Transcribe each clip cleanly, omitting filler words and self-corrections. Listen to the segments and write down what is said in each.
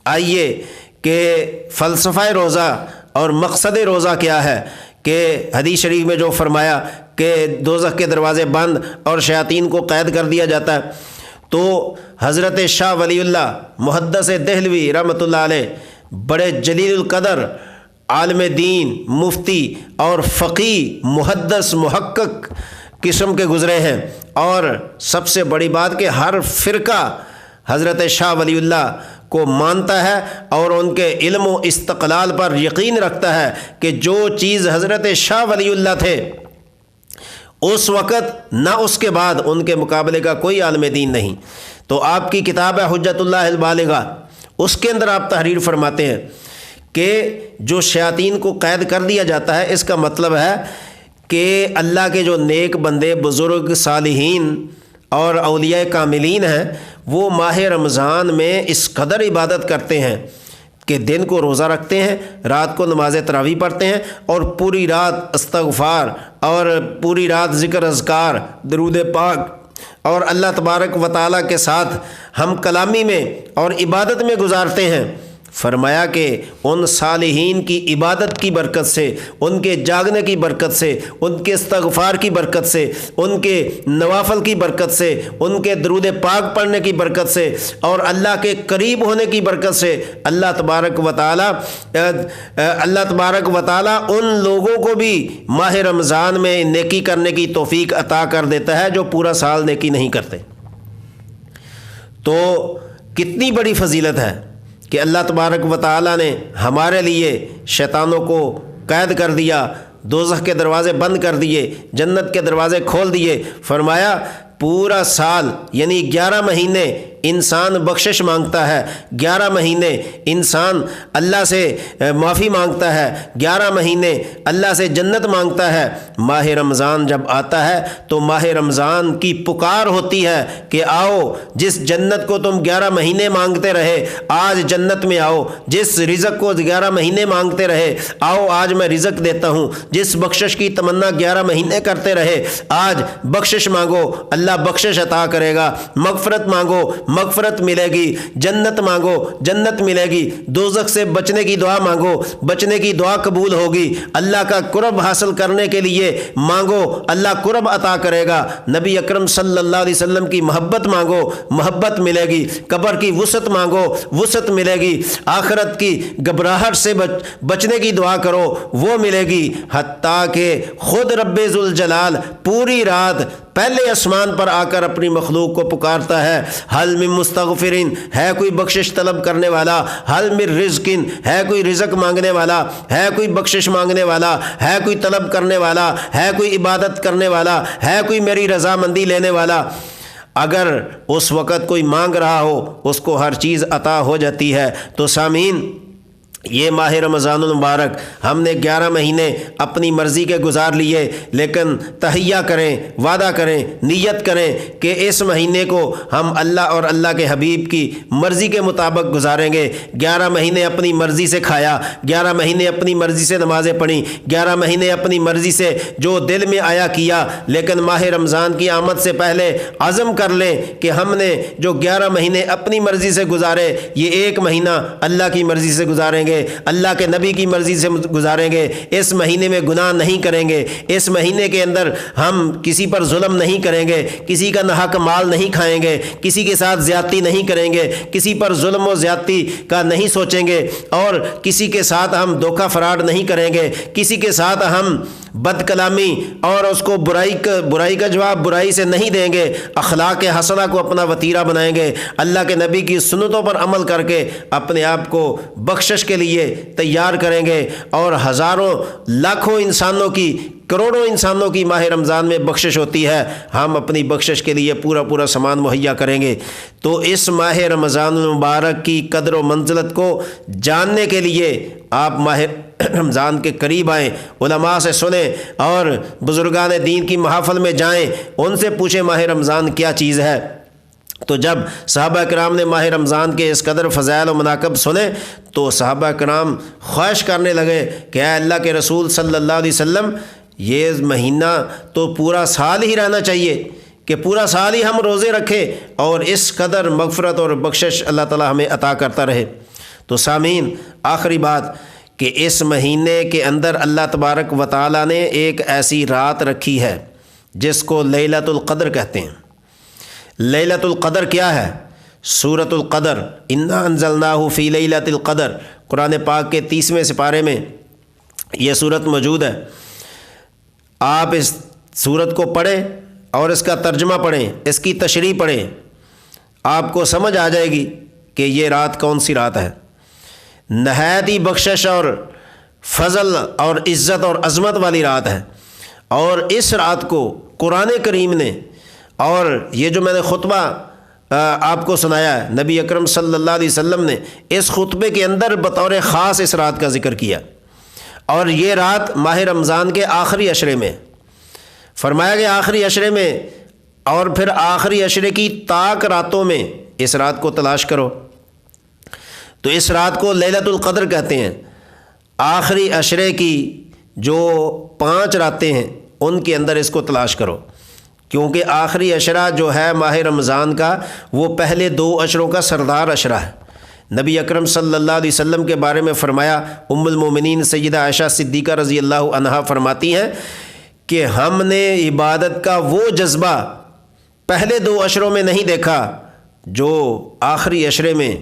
آئیے کہ فلسفہ روزہ اور مقصد روزہ کیا ہے، کہ حدیث شریف میں جو فرمایا کہ دوزخ کے دروازے بند اور شیاطین کو قید کر دیا جاتا ہے، تو حضرت شاہ ولی اللہ محدث دہلوی رحمۃ اللہ علیہ بڑے جلیل القدر عالم دین، مفتی اور فقی، محدث، محقق قسم کے گزرے ہیں، اور سب سے بڑی بات کہ ہر فرقہ حضرت شاہ ولی اللہ کو مانتا ہے اور ان کے علم و استقلال پر یقین رکھتا ہے کہ جو چیز حضرت شاہ ولی اللہ تھے اس وقت نہ اس کے بعد ان کے مقابلے کا کوئی عالم دین نہیں۔ تو آپ کی کتاب ہے حجت اللہ البالغہ، اس کے اندر آپ تحریر فرماتے ہیں کہ جو شیاطین کو قید کر دیا جاتا ہے، اس کا مطلب ہے کہ اللہ کے جو نیک بندے، بزرگ، صالحین اور اولیاء کاملین ہیں، وہ ماہ رمضان میں اس قدر عبادت کرتے ہیں کہ دن کو روزہ رکھتے ہیں، رات کو نماز تراویح پڑھتے ہیں، اور پوری رات استغفار اور پوری رات ذکر اذکار، درود پاک اور اللہ تبارک و تعالیٰ کے ساتھ ہم کلامی میں اور عبادت میں گزارتے ہیں۔ فرمایا کہ ان صالحین کی عبادت کی برکت سے، ان کے جاگنے کی برکت سے، ان کے استغفار کی برکت سے، ان کے نوافل کی برکت سے، ان کے درود پاک پڑھنے کی برکت سے اور اللہ کے قریب ہونے کی برکت سے اللہ تبارک و تعالی ان لوگوں کو بھی ماہ رمضان میں نیکی کرنے کی توفیق عطا کر دیتا ہے جو پورا سال نیکی نہیں کرتے۔ تو کتنی بڑی فضیلت ہے کہ اللہ تبارک و تعالیٰ نے ہمارے لیے شیطانوں کو قید کر دیا، دوزخ کے دروازے بند کر دیے، جنت کے دروازے کھول دیے۔ فرمایا پورا سال یعنی 11 مہینے انسان بخشش مانگتا ہے، 11 مہینے انسان اللہ سے معافی مانگتا ہے، 11 مہینے اللہ سے جنت مانگتا ہے۔ ماہ رمضان جب آتا ہے تو ماہ رمضان کی پکار ہوتی ہے کہ آؤ، جس جنت کو تم 11 مہینے مانگتے رہے آج جنت میں آؤ، جس رزق کو 11 مہینے مانگتے رہے آؤ آج میں رزق دیتا ہوں، جس بخشش کی تمنا 11 مہینے کرتے رہے آج بخشش مانگو، اللہ بخشش عطا کرے گا، مغفرت مانگو مغفرت ملے گی، جنت مانگو جنت ملے گی، دوزخ سے بچنے کی دعا مانگو بچنے کی دعا قبول ہوگی، اللہ کا قرب حاصل کرنے کے لیے مانگو اللہ قرب عطا کرے گا، نبی اکرم صلی اللہ علیہ وسلم کی محبت مانگو محبت ملے گی، قبر کی وسعت مانگو وسعت ملے گی، آخرت کی گھبراہٹ سے بچنے کی دعا کرو وہ ملے گی، حتیٰ کہ خود رب ذوالجلال پوری رات پہلے آسمان پر آ کر اپنی مخلوق کو پکارتا ہے، حل من مستغفرین، ہے کوئی بخشش طلب کرنے والا، حل من رزقین، ہے کوئی رزق مانگنے والا، ہے کوئی بخشش مانگنے والا، ہے کوئی طلب کرنے والا، ہے کوئی عبادت کرنے والا، ہے کوئی میری رضامندی لینے والا۔ اگر اس وقت کوئی مانگ رہا ہو اس کو ہر چیز عطا ہو جاتی ہے۔ تو سامعین، یہ ماہ رمضان المبارک ہم نے 11 مہینے اپنی مرضی کے گزار لیے، لیکن تہیہ کریں، وعدہ کریں، نیت کریں کہ اس مہینے کو ہم اللہ اور اللہ کے حبیب کی مرضی کے مطابق گزاریں گے۔ 11 مہینے اپنی مرضی سے کھایا، 11 مہینے اپنی مرضی سے نمازیں پڑھیں، 11 مہینے اپنی مرضی سے جو دل میں آیا کیا، لیکن ماہ رمضان کی آمد سے پہلے عزم کر لیں کہ ہم نے جو 11 مہینے اپنی مرضی سے گزارے یہ ایک مہینہ اللہ کی مرضی سے گزاریں گے، اللہ کے نبی کی مرضی سے گزاریں گے، اس مہینے میں گناہ نہیں کریں گے، اس مہینے کے اندر ہم کسی پر ظلم نہیں کریں گے، کسی کا ناحق مال نہیں کھائیں گے، کسی کے ساتھ زیادتی نہیں کریں گے، کسی پر ظلم و زیادتی کا نہیں سوچیں گے، اور کسی کے ساتھ ہم دھوکہ فراڈ نہیں کریں گے، کسی کے ساتھ ہم بد کلامی اور اس کو برائی کا جواب برائی سے نہیں دیں گے، اخلاق حسنہ کو اپنا وتیرہ بنائیں گے، اللہ کے نبی کی سنتوں پر عمل کر کے اپنے آپ کو بخشش کے لیے تیار کریں گے، اور ہزاروں لاکھوں انسانوں کی، کروڑوں انسانوں کی ماہ رمضان میں بخشش ہوتی ہے، ہم اپنی بخشش کے لیے پورا سامان مہیا کریں گے۔ تو اس ماہ رمضان المبارک کی قدر و منزلت کو جاننے کے لیے آپ ماہ رمضان کے قریب آئیں، علماء سے سنیں اور بزرگان دین کی محافل میں جائیں، ان سے پوچھیں ماہ رمضان کیا چیز ہے۔ تو جب صحابہ کرام نے ماہ رمضان کے اس قدر فضائل و مناقب سنے تو صحابہ کرام خواہش کرنے لگے کہ اے اللہ کے رسول صلی اللہ علیہ وسلم، یہ مہینہ تو پورا سال ہی رہنا چاہیے کہ پورا سال ہی ہم روزے رکھیں اور اس قدر مغفرت اور بخشش اللہ تعالی ہمیں عطا کرتا رہے۔ تو سامعین، آخری بات کہ اس مہینے کے اندر اللہ تبارک و تعالیٰ نے ایک ایسی رات رکھی ہے جس کو لیلۃ القدر کہتے ہیں۔ لیلۃ القدر کیا ہے؟ سورۃ القدر، انا انزلناہ فی لیلۃ القدر، قرآن پاک کے 30ویں سپارے میں یہ صورت موجود ہے۔ آپ اس صورت کو پڑھیں اور اس کا ترجمہ پڑھیں، اس کی تشریح پڑھیں، آپ کو سمجھ آ جائے گی کہ یہ رات کون سی رات ہے۔ نہایت ہی بخشش اور فضل اور عزت اور عظمت والی رات ہے، اور اس رات کو قرآن کریم نے، اور یہ جو میں نے خطبہ آپ کو سنایا ہے، نبی اکرم صلی اللہ علیہ وسلم نے اس خطبے کے اندر بطور خاص اس رات کا ذکر کیا، اور یہ رات ماہ رمضان کے آخری عشرے میں فرمایا گیا، آخری عشرے میں، اور پھر آخری عشرے کی طاق راتوں میں اس رات کو تلاش کرو۔ تو اس رات کو لیلۃ القدر کہتے ہیں۔ آخری عشرے کی جو 5 راتیں ہیں ان کے اندر اس کو تلاش کرو، کیونکہ آخری عشرہ جو ہے ماہ رمضان کا وہ پہلے 2 عشروں کا سردار عشرہ ہے۔ نبی اکرم صلی اللہ علیہ وسلم کے بارے میں فرمایا، ام المومنین سیدہ عائشہ صدیقہ رضی اللہ عنہا فرماتی ہیں کہ ہم نے عبادت کا وہ جذبہ پہلے 2 عشروں میں نہیں دیکھا جو آخری عشرے میں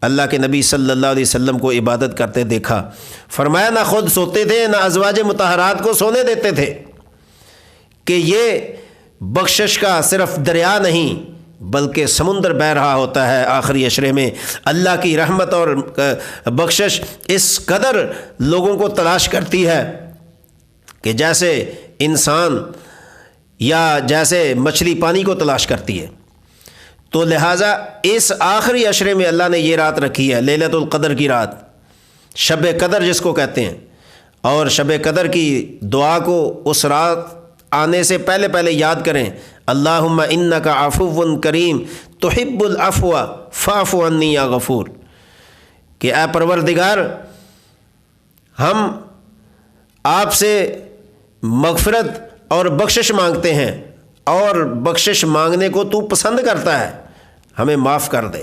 اللہ کے نبی صلی اللہ علیہ وسلم کو عبادت کرتے دیکھا۔ فرمایا نہ خود سوتے تھے، نہ ازواج مطہرات کو سونے دیتے تھے، کہ یہ بخشش کا صرف دریا نہیں بلکہ سمندر بہہ رہا ہوتا ہے آخری عشرے میں۔ اللہ کی رحمت اور بخشش اس قدر لوگوں کو تلاش کرتی ہے کہ جیسے انسان یا جیسے مچھلی پانی کو تلاش کرتی ہے۔ تو لہٰذا اس آخری عشرے میں اللہ نے یہ رات رکھی ہے، لیلۃ القدر کی رات، شب قدر جس کو کہتے ہیں، اور شب قدر کی دعا کو اس رات آنے سے پہلے پہلے یاد کریں، اللہم انک عفو کریم تحب العفو فاعف عنی یا غفور، کہ اے پروردگار ہم آپ سے مغفرت اور بخشش مانگتے ہیں، اور بخشش مانگنے کو تو پسند کرتا ہے، ہمیں معاف کر دے،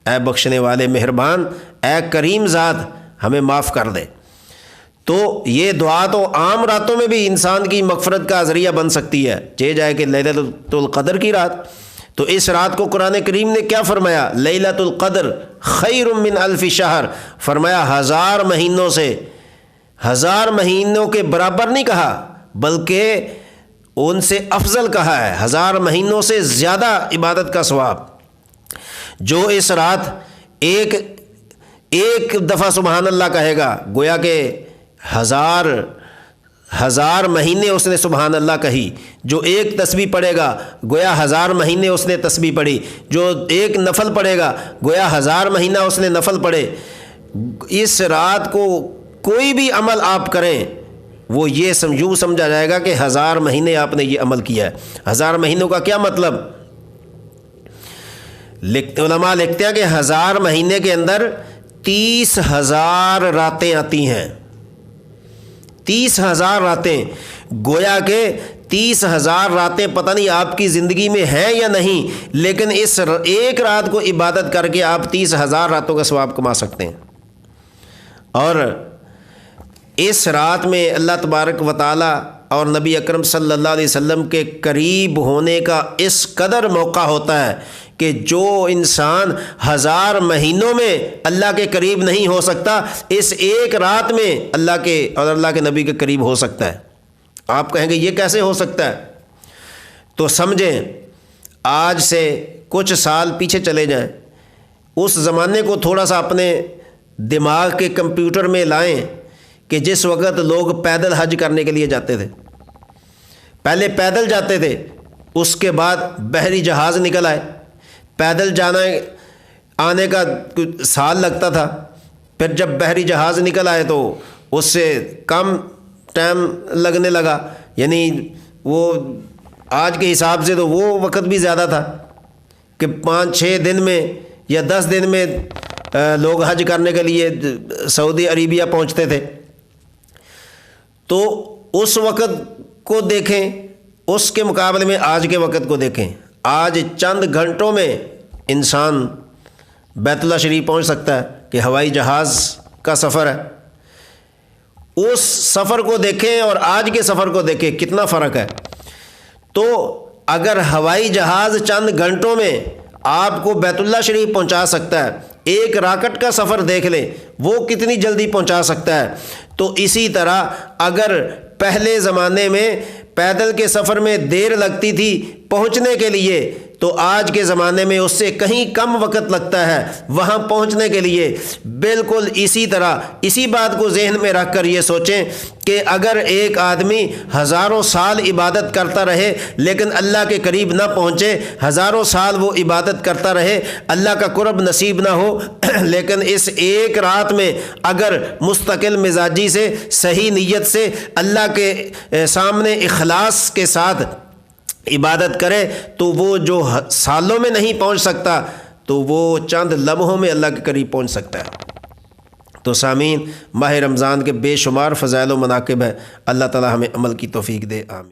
اے بخشنے والے مہربان، اے کریم ذات ہمیں معاف کر دے۔ تو یہ دعا تو عام راتوں میں بھی انسان کی مغفرت کا ذریعہ بن سکتی ہے، چاہے جائے کہ لیلۃ القدر کی رات۔ تو اس رات کو قرآن کریم نے کیا فرمایا؟ لیلۃ القدر خیر من الف شہر، فرمایا 1000 مہینوں سے، 1000 مہینوں کے برابر نہیں کہا بلکہ ان سے افضل کہا ہے، 1000 مہینوں سے زیادہ عبادت کا ثواب۔ جو اس رات ایک دفعہ سبحان اللہ کہے گا، گویا کہ 1000 مہینے اس نے سبحان اللہ کہی۔ جو ایک تسبیح پڑھے گا گویا 1000 مہینے اس نے تسبیح پڑھی۔ جو ایک نفل پڑھے گا گویا 1000 مہینہ اس نے نفل پڑھے۔ اس رات کو کوئی بھی عمل آپ کریں وہ یہ یوں سمجھا جائے گا کہ 1000 مہینے آپ نے یہ عمل کیا ہے۔ 1000 مہینوں کا کیا مطلب؟ علماء لکھتے ہیں کہ 1000 مہینے کے اندر 30,000 راتیں آتی ہیں، 30,000 راتیں، گویا کہ 30,000 راتیں پتہ نہیں آپ کی زندگی میں ہیں یا نہیں، لیکن اس ایک رات کو عبادت کر کے آپ 30,000 راتوں کا ثواب کما سکتے ہیں۔ اور اس رات میں اللہ تبارک و تعالی اور نبی اکرم صلی اللہ علیہ وسلم کے قریب ہونے کا اس قدر موقع ہوتا ہے کہ جو انسان 1000 مہینوں میں اللہ کے قریب نہیں ہو سکتا، اس ایک رات میں اللہ کے اور اللہ کے نبی کے قریب ہو سکتا ہے۔ آپ کہیں گے یہ کیسے ہو سکتا ہے؟ تو سمجھیں، آج سے کچھ سال پیچھے چلے جائیں، اس زمانے کو تھوڑا سا اپنے دماغ کے کمپیوٹر میں لائیں کہ جس وقت لوگ پیدل حج کرنے کے لیے جاتے تھے، پہلے پیدل جاتے تھے، اس کے بعد بحری جہاز نکل آئے، پیدل جانا آنے کا سال لگتا تھا، پھر جب بحری جہاز نکل آئے تو اس سے کم ٹائم لگنے لگا، یعنی وہ آج کے حساب سے تو وہ وقت بھی زیادہ تھا کہ 5-6 دن میں یا 10 دن میں لوگ حج کرنے کے لیے سعودی عربیہ پہنچتے تھے۔ تو اس وقت کو دیکھیں، اس کے مقابلے میں آج کے وقت کو دیکھیں، آج چند گھنٹوں میں انسان بیت اللہ شریف پہنچ سکتا ہے کہ ہوائی جہاز کا سفر ہے، اس سفر کو دیکھیں اور آج کے سفر کو دیکھیں کتنا فرق ہے۔ تو اگر ہوائی جہاز چند گھنٹوں میں آپ کو بیت اللہ شریف پہنچا سکتا ہے، ایک راکٹ کا سفر دیکھ لیں وہ کتنی جلدی پہنچا سکتا ہے، تو اسی طرح اگر پہلے زمانے میں پیدل کے سفر میں دیر لگتی تھی پہنچنے کے لیے، تو آج کے زمانے میں اس سے کہیں کم وقت لگتا ہے وہاں پہنچنے کے لیے۔ بالکل اسی طرح اسی بات کو ذہن میں رکھ کر یہ سوچیں کہ اگر ایک آدمی ہزاروں سال عبادت کرتا رہے لیکن اللہ کے قریب نہ پہنچے، ہزاروں سال وہ عبادت کرتا رہے، اللہ کا قرب نصیب نہ ہو، لیکن اس ایک رات میں اگر مستقل مزاجی سے، صحیح نیت سے، اللہ کے سامنے اخلاص کے ساتھ عبادت کرے، تو وہ جو سالوں میں نہیں پہنچ سکتا تو وہ چند لمحوں میں اللہ کے قریب پہنچ سکتا ہے۔ تو سامعین، ماہ رمضان کے بے شمار فضائل و مناقب ہے، اللہ تعالی ہمیں عمل کی توفیق دے، آمین۔